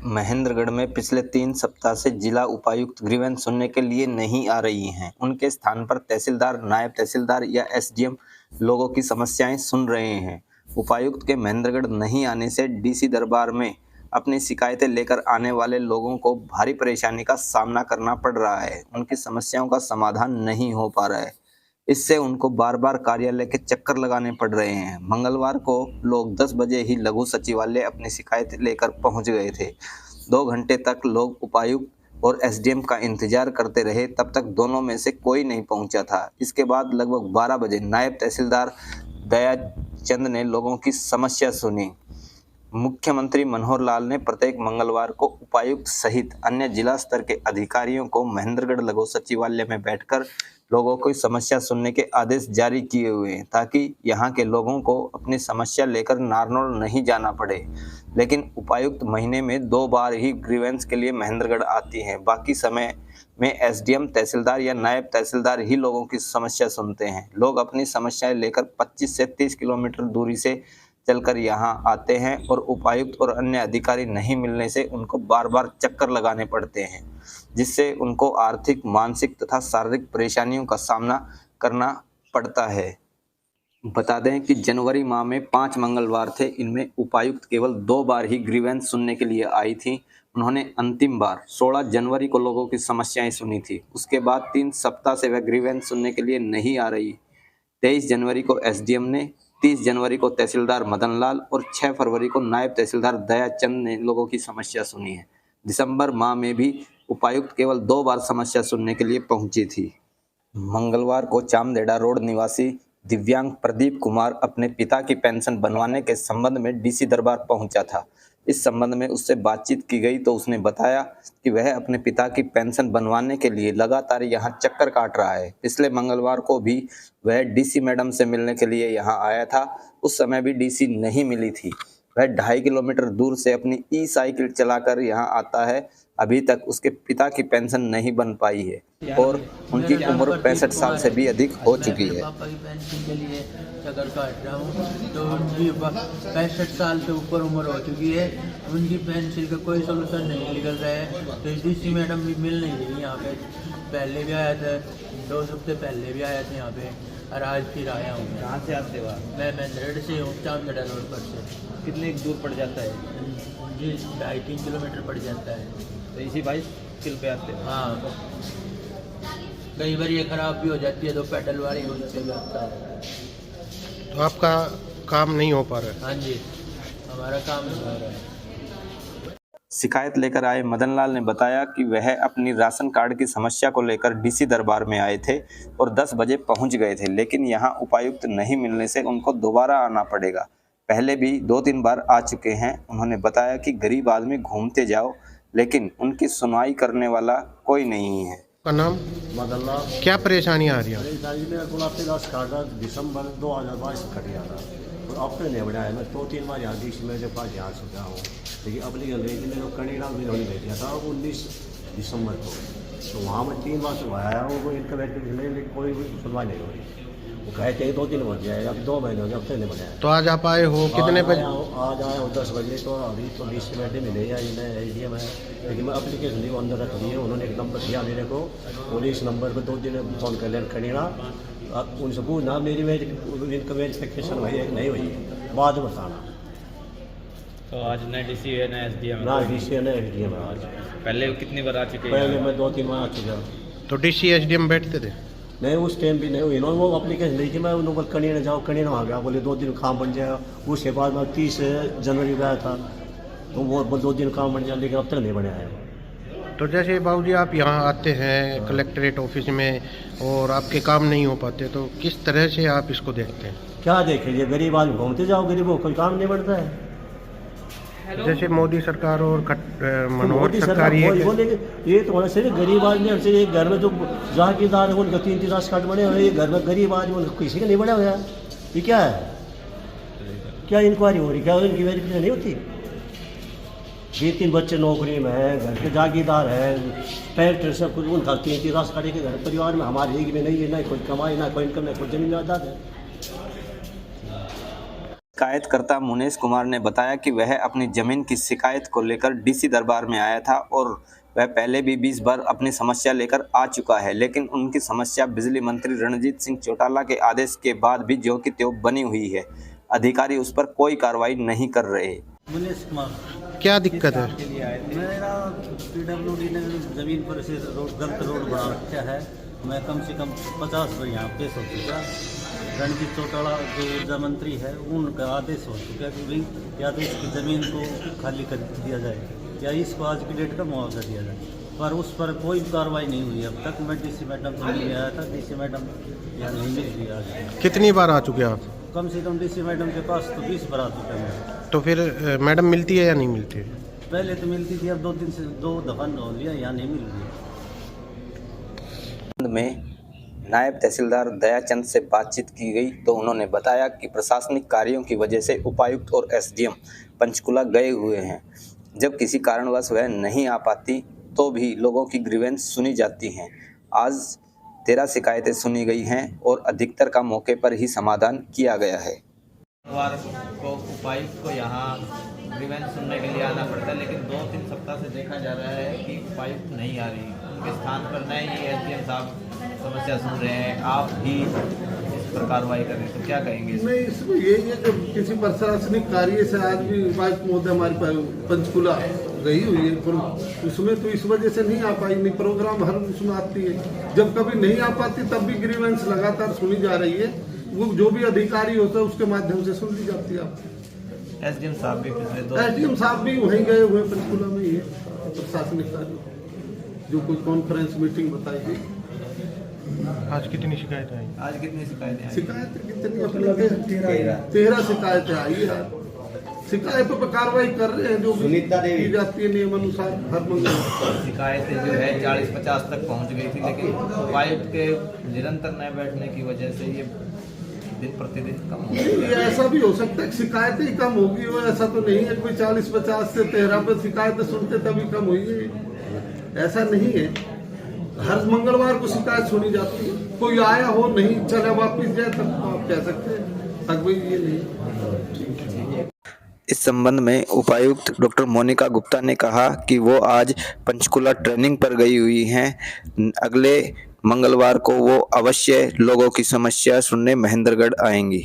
महेंद्रगढ़ में पिछले 3 सप्ताह से जिला उपायुक्त ग्रीवेंस सुनने के लिए नहीं आ रही हैं। उनके स्थान पर तहसीलदार, नायब तहसीलदार या एसडीएम लोगों की समस्याएं सुन रहे हैं। उपायुक्त के महेंद्रगढ़ नहीं आने से डीसी दरबार में अपनी शिकायतें लेकर आने वाले लोगों को भारी परेशानी का सामना करना पड़ रहा है। उनकी समस्याओं का समाधान नहीं हो पा रहा है। इससे उनको बार बार कार्यालय के चक्कर लगाने पड़ रहे हैं। मंगलवार को लोग 10 बजे ही लघु सचिवालय अपनी शिकायत लेकर पहुंच गए थे। 2 घंटे तक लोग उपायुक्त और एसडीएम का इंतजार करते रहे, तब तक दोनों में से कोई नहीं पहुंचा था। इसके बाद लगभग 12 बजे नायब तहसीलदार दयाचंद ने लोगों की समस्या सुनी। मुख्यमंत्री मनोहर लाल ने प्रत्येक मंगलवार को उपायुक्त सहित अन्य जिला स्तर के अधिकारियों को महेंद्रगढ़ लघु सचिवालय में बैठकर लोगों की समस्या सुनने के आदेश जारी किए हुए हैं, ताकि यहां के लोगों को अपनी समस्या लेकर नारनौल नहीं जाना पड़े। लेकिन उपायुक्त महीने में 2 बार ही ग्रीवेंस के लिए महेंद्रगढ़ आती हैं। बाकी समय में एसडीएम, तहसीलदार या नायब तहसीलदार ही लोगों की समस्या सुनते हैं। लोग अपनी समस्याएं लेकर 25 से 30 किलोमीटर दूरी से चलकर यहाँ आते हैं और उपायुक्त और अन्य अधिकारी नहीं मिलने से उनको बार बार चक्कर लगाने पड़ते हैं, जिससे उनको आर्थिक, मानसिक तथा शारीरिक परेशानियों का सामना करना पड़ता है। बता दें कि जनवरी माह में 5 मंगलवार थे। इनमें उपायुक्त केवल 2 बार ही ग्रीवेंस सुनने के लिए आई थी। उन्होंने अंतिम बार 16 जनवरी को लोगों की समस्याएं सुनी थी। उसके बाद 3 सप्ताह से वह ग्रीवेंस सुनने के लिए नहीं आ रही। 23 जनवरी को एसडीएम ने, 30 जनवरी को तहसीलदार मदन लाल और 6 फरवरी को नायब तहसीलदार दयाचंद ने लोगों की समस्या सुनी है। दिसंबर माह में भी उपायुक्त केवल 2 बार समस्या सुनने के लिए पहुंची थी। मंगलवार को चामदेड़ा रोड निवासी दिव्यांग प्रदीप कुमार अपने पिता की पेंशन बनवाने के संबंध में डीसी दरबार पहुंचा था। इस संबंध में उससे बातचीत की गई तो उसने बताया कि वह अपने पिता की पेंशन बनवाने के लिए लगातार यहां चक्कर काट रहा है। पिछले मंगलवार को भी वह डीसी मैडम से मिलने के लिए यहां आया था। उस समय भी डीसी नहीं मिली थी। वह 2.5 किलोमीटर दूर से अपनी ई साइकिल चलाकर यहां आता है। अभी तक उसके पिता की पेंशन नहीं बन पाई है और उनकी उम्र 65 साल से भी अधिक हो चुकी है। पापा की पेंशन के लिए चक्कर काट रहा हूँ, तो उनकी 65 साल से ऊपर उम्र हो चुकी है। उनकी पेंशन का कोई सोल्यूशन नहीं निकल रहा है। तो डीसी मैडम भी मिल नहीं रही यहाँ पे। पहले भी आया था, 2 हफ्ते पहले भी आया था यहाँ पे, और आज फिर आया हूँ। कहाँ से आते हो आप? मैं महेंद्रगढ़ से हूँ, चामदेड़ा रोड पर से। कितने दूर पड़ जाता है? जी 2.5-3 किलोमीटर पड़ जाता है। तो इसी बाइसिकल पे आते हो? हाँ, कई बार ये खराब भी हो जाती है तो पैडल वाली उससे जाता है। तो आपका काम नहीं हो पा रहा है? हाँ जी, हमारा काम नहीं हो रहा है। शिकायत लेकर आए मदन लाल ने बताया कि वह अपनी राशन कार्ड की समस्या को लेकर डीसी दरबार में आए थे और 10 बजे पहुंच गए थे, लेकिन यहां उपायुक्त नहीं मिलने से उनको दोबारा आना पड़ेगा। पहले भी 2-3 बार आ चुके हैं। उन्होंने बताया कि गरीब आदमी घूमते जाओ, लेकिन उनकी सुनवाई करने वाला कोई नहीं है। का नाम? मदन लाल। क्या परेशानी आ रही है? परेशानी मेरा गुलाबी दास कार्ड दिसंबर 2022 कट गया था और अब तक नहीं बनाया। मैं 2-3 बार यहाँ डीसी मेरे पास यहाँ से गया हूँ, लेकिन एप्लीकेशन मेरे को कनीड़ा भी नहीं भेज दिया था 19 दिसंबर को। तो वहाँ मैं 3 बार से आया हूँ, कोई इनका लेकिन कोई सुनवाई नहीं हो रही। वो कहते हैं 2-3 बज जाएगा, अब 2 महीने हो गए, अब तक नहीं बनाया। तो आज आप आए हो कितने बजे? आज आया हूँ 10 बजे। तो अभी तो डीसी बैठे मिले या एसडीएम है, लेकिन मैं एप्लीकेशन दी अंदर रख दी है। उन्होंने एक नंबर दिया मेरे को, और इस नंबर पर 2 दिन फोन कर लें कनीड़ा। अब उनसे पूछना मेरी इनका वेरिफिकेशन हुई है कि नहीं हुई, बाद में बताना। तो आज न डीसी है न एसडीएम? ना डीसी है न एसडीएम है। आज पहले कितनी बार आ चुके हैं? पहले मैं 2-3 बार आ चुका। तो डीसी एसडीएम बैठते थे? नहीं, उस टाइम भी नहीं हुई। इन्होंने वो एप्लीकेशन दी थी, मैं उन्होंने कनीड़ा जाओ, कनीड़ा आ गया, बोले 2 दिन काम बन जाएगा। उसके बाद मैं 30 जनवरी गया था, तो वो 2 दिन काम बन जाए, लेकिन अब तक नहीं बनाया है। तो जैसे बाबूजी आप यहाँ आते हैं कलेक्ट्रेट ऑफिस में और आपके काम नहीं हो पाते, तो किस तरह से आप इसको देखते हैं? क्या देखेंगे, गरीब आदमी घूमते जाओ, गरीबों को कोई काम नहीं बढ़ता है। जैसे मोदी सरकार और मनोहर सरकार ये तो होना चाहिए। गरीब आदमी हमसे एक घर में जो जागीरदार है उनका 3-3 राशन कार्ड बने हुए, घर में गरीब आदमी उनका किसी का नहीं बना हुआ। ये क्या है? क्या इंक्वायरी हो रही? क्या इनकी वेरिफिकेशन नहीं होती? 3 बच्चे नौकरी में हैं, घर के जागीरदार है, ट्रैक्टर सब कुछ उनका 3-3 राशन कार्ड के घर परिवार में। हमारे एक में नहीं है, ना कोई कमाई, ना कोई इनकम, ना कोई जमीन जायदाद है। शिकायतकर्ता मुनेश कुमार ने बताया कि वह अपनी जमीन की शिकायत को लेकर डीसी दरबार में आया था और वह पहले भी 20 बार अपनी समस्या लेकर आ चुका है, लेकिन उनकी समस्या बिजली मंत्री रणजीत सिंह चौटाला के आदेश के बाद भी ज्यों की त्यों बनी हुई है। अधिकारी उस पर कोई कार्रवाई नहीं कर रहे। मुनेश कुमार, क्या दिक्कत है? मेरा PWD ने ज़मीन पर से गलत रोड बना रखा है। मैं कम से कम 50 बार यहाँ पेश हो चुका। रणजीत चौटाला जो ऊर्जा मंत्री है उनका आदेश हो चुका कि भाई या तो इसकी ज़मीन को खाली कर दिया जाए या इसको आज की डेट का मुआवजा दिया जाए, पर उस पर कोई कार्रवाई नहीं हुई अब तक। मैं DC मैडम से मिलने आया था, DC मैडम यहाँ नहीं मिल रही आज। कितनी बार आ चुके आप? कम से कम DC मैडम के पास तो 20 बार आ चुका है। तो फिर मैडम मिलती है या नहीं मिलती है? पहले तो मिलती थी, अब 2 दिन से 2 दफ़ा हो लिया, यहाँ नहीं मिल रही। में नायब तहसीलदार दयाचंद से बातचीत की गई तो उन्होंने बताया कि प्रशासनिक कार्यों की वजह से उपायुक्त और SDM पंचकुला गए हुए हैं। जब किसी कारणवश वह नहीं आ पाती तो भी लोगों की ग्रीवेंस सुनी जाती हैं। आज 13 शिकायतें सुनी गई हैं और अधिकतर का मौके पर ही समाधान किया गया है। मंगलवार को उपायुक्त को यहाँ ग्रीवेंस सुनने के लिए आना पड़ता है, लेकिन 2-3 सप्ताह से देखा जा रहा है कि उपायुक्त नहीं आ रही। उनके स्थान पर नए ही SDM साहब समस्या सुन रहे हैं, आप भी इस पर कार्रवाई करें तो क्या कहेंगे? नहीं, इसमें यही है कि किसी प्रशासनिक कार्य से आज भी उपायुक्त महोदय हमारी पंचकुला गई हुई है, पर उसमें तो इस वजह से नहीं आ पाई। नहीं, प्रोग्राम हर उसमें आती है, जब कभी नहीं आ पाती तब भी ग्रीवेंस लगातार सुनी जा रही है। वो जो भी अधिकारी होता है उसके माध्यम से सुन ली जाती है। आप SDM साहब भी पिछले 2 SDM साहब भी वहीं गए हुए पंचकुला में ही है, प्रशासनिक कार्य जो कोई कॉन्फ्रेंस मीटिंग बताई गई। आज कितनी शिकायतें आई? आज कितनी शिकायतें आई? शिकायतें कितनी? अपनी 13 शिकायतें आई है। शिकायतों पर कार्रवाई कर रहे हैं जो की जाती है नियमानुसार हर मंगलवार। शिकायतें जो है 40-50 तक पहुंच गई थी, लेकिन उपायुक्त के निरंतर न बैठने की वजह से ये दिन प्रतिदिन कम हो रही है। ये ऐसा भी हो सकता है कि शिकायतें ही कम होगी, और ऐसा तो नहीं है कोई 40-50 से 13 पर शिकायतें सुनते तभी कम हुई है, ऐसा नहीं है। हर मंगलवार को शिकायत सुनी जाती है, कोई आया हो नहीं चले वापिस जाए तब तो आप कह सकते हैं, तक भी ये नहीं। इस संबंध में उपायुक्त डॉक्टर मोनिका गुप्ता ने कहा कि वो आज पंचकुला ट्रेनिंग पर गई हुई हैं। अगले मंगलवार को वो अवश्य लोगों की समस्या सुनने महेंद्रगढ़ आएंगी।